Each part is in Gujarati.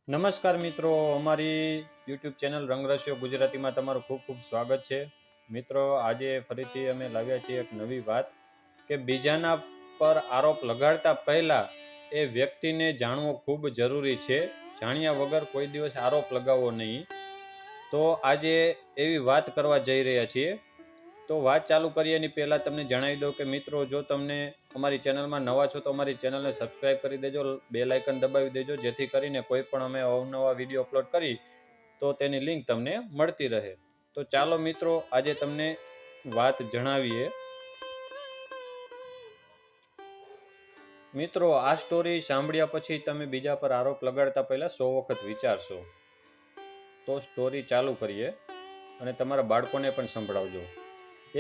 નમસ્કાર મિત્રો, અમારી યુટ્યુબ ચેનલ રંગરસિયો ગુજરાતીમાં તમારું ખૂબ ખૂબ સ્વાગત છે. મિત્રો, આજે ફરીથી અમે લાવ્યા છીએ એક નવી વાત કે બીજાના પર આરોપ લગાડતા પહેલાં એ વ્યક્તિને જાણવું ખૂબ જરૂરી છે. જાણ્યા વગર કોઈ દિવસ આરોપ લગાવવો નહીં. તો આજે એવી વાત કરવા જઈ રહ્યા છીએ. તો વાત ચાલુ કરીએ એની પહેલાં તમને જણાવી દઉં કે મિત્રો, જો તમને અમારી ચેનલમાં નવા છો તો અમારી ચેનલને સબસ્ક્રાઈબ કરી દેજો, બેલ આઇકન દબાવી દેજો, જેથી કરીને કોઈ પણ અમે અવનવા વિડીયો અપલોડ કરી તો તેની લિંક તમને મળતી રહે. તો ચાલો મિત્રો, આજે તમને વાત જણાવીએ. મિત્રો, આ સ્ટોરી સાંભળ્યા પછી તમે બીજા પર આરોપ લગાડતા પહેલાં 100 વખત વિચારશો. તો સ્ટોરી ચાલુ કરીએ અને તમારા બાળકોને પણ સંભળાવજો.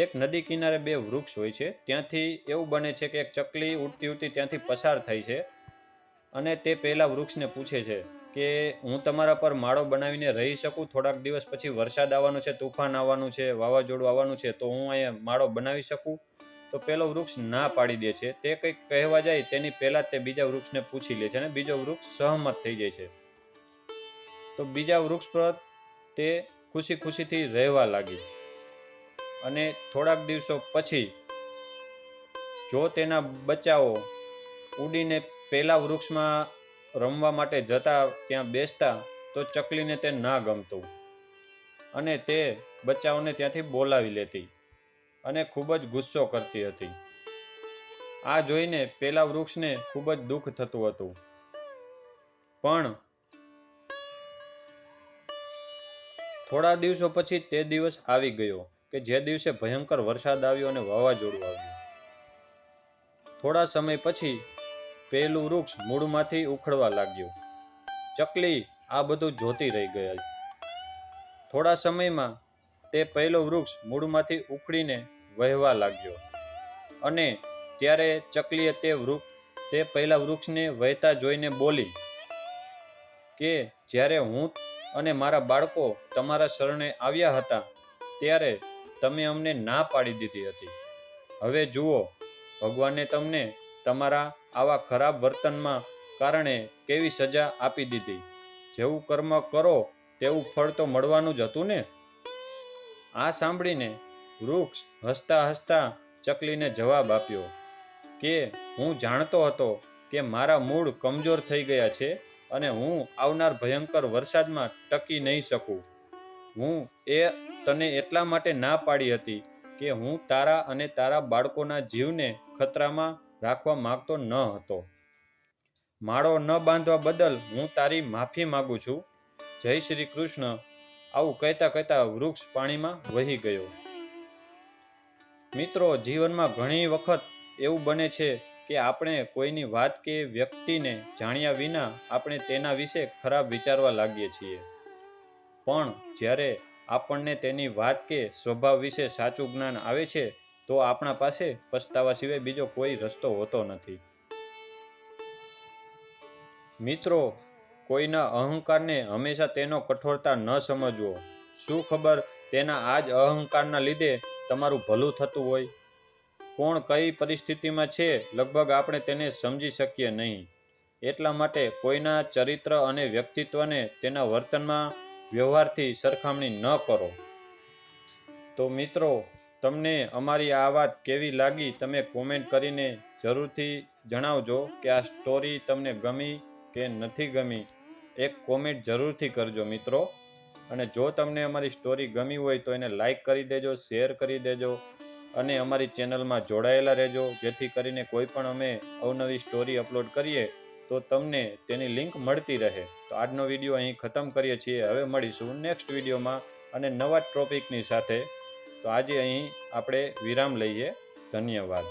એક નદી કિનારે બે વૃક્ષ હોય છે. ત્યાંથી એવું બને છે કે એક ચકલી ઉડતી ઉડતી ત્યાંથી પસાર થાય છે અને તે પહેલા વૃક્ષને પૂછે છે કે હું તમારા પર માળો બનાવીને રહી શકું? થોડાક દિવસ પછી વરસાદ આવવાનો છે, તુફાન આવવાનું છે, વાવાઝોડું આવવાનું છે, તો હું અહીંયા માળો બનાવી શકું? તો પેલો વૃક્ષ ના પાડી દે છે. તે કંઈક કહેવા જાય તેની પહેલાં તે બીજા વૃક્ષને પૂછી લે છે અને બીજો વૃક્ષ સહમત થઈ જાય છે. તો બીજા વૃક્ષ પર તે ખુશી ખુશીથી રહેવા લાગી. અને થોડાક દિવસો પછી જો તેના બચ્ચાઓ ઉડીને પહેલા વૃક્ષમાં રમવા માટે જતા, ત્યાં બેસતા, તો ચકલીને તે ના ગમતું અને તે બચ્ચાઓને ત્યાંથી બોલાવી લેતી અને ખૂબ જ ગુસ્સો કરતી હતી. આ જોઈને પેલા વૃક્ષને ખૂબ જ દુઃખ થતું હતું. પણ થોડા દિવસો પછી તે દિવસ આવી ગયો કે જે દિવસે ભયંકર વરસાદ આવ્યો અને વાવાઝોડું આવ્યું. થોડા સમય પછી પહેલું વૃક્ષ મૂળમાંથી ઉખડવા લાગ્યું. ચકલી આ બધું જોતી રહી ગઈ. થોડા સમયમાં તે પહેલો વૃક્ષ મૂળમાંથી ઉખડીને વહેવા લાગ્યો અને ત્યારે ચકલીએ તે પહેલા વૃક્ષને વહેતા જોઈને બોલી કે જ્યારે હું અને મારા બાળકો તમારા શરણે આવ્યા હતા ત્યારે તમે અમને ના પાડી દીધી હતી. હવે જુઓ, ભગવાને તમને તમારા આવા ખરાબ વર્તનમાં કારણે કેવી સજા આપી દીધી. જેવું કર્મ કરો તેવું ફળ તો મળવાનું જ હતું ને. આ સાંભળીને વૃક્ષ હસતા હસતા ચકલીને જવાબ આપ્યો કે હું જાણતો હતો કે મારા મૂળ કમજોર થઈ ગયા છે અને હું આવનાર ભયંકર વરસાદમાં ટકી નહીં શકું. હું તને એટલા માટે ના પાડી હતી કે હું તારા અને તારા બાળકોના જીવને ખતરામાં રાખવા માંગતો ન હતો. માળો ન બાંધવા બદલ હું તારી માફી માગું છું. જય શ્રી કૃષ્ણ. આવું કહેતા કહેતા વૃક્ષ પાણીમાં વહી ગયો. મિત્રો, જીવનમાં ઘણી વખત એવું બને છે કે આપણે કોઈની વાત કે વ્યક્તિને જાણ્યા વિના આપણે તેના વિશે ખરાબ વિચારવા લાગીએ છીએ. પણ જ્યારે આપણને તેની વાત કે સ્વભાવ વિશે સાચું જ્ઞાન આવે છે તો આપણા પાસે પસ્તાવા સિવાય બીજો કોઈ રસ્તો હોતો નથી. મિત્રો, કોઈના અહંકારને હંમેશા તેનો કઠોરતા ન સમજવો. શું ખબર તેના આ જ અહંકારના લીધે તમારું ભલું થતું હોય. કોણ કઈ પરિસ્થિતિમાં છે લગભગ આપણે તેને સમજી શકીએ નહીં. એટલા માટે કોઈના ચરિત્ર અને વ્યક્તિત્વને તેના વર્તનમાં વ્યવહારથી સરખામણી ન કરો. તો મિત્રો, તમને અમારી આ વાત કેવી લાગી તમે કોમેન્ટ કરીને જરૂરથી જણાવજો કે આ સ્ટોરી તમને ગમી કે નથી ગમી. એક કોમેન્ટ જરૂરથી કરજો મિત્રો. અને જો તમને અમારી સ્ટોરી ગમી હોય તો એને લાઈક કરી દેજો, શેર કરી દેજો અને અમારી ચેનલમાં જોડાયેલા રહેજો, જેથી કરીને કોઈ પણ અમે અવનવી સ્ટોરી અપલોડ કરીએ તો તમને તેની લિંક મળતી રહે. તો આજનો વિડીયો અહીં ખતમ કરીએ છીએ. હવે મળીશું નેક્સ્ટ વિડીયોમાં અને નવા ટોપિકની સાથે. તો આજે અહીં આપણે વિરામ લઈએ. ધન્યવાદ.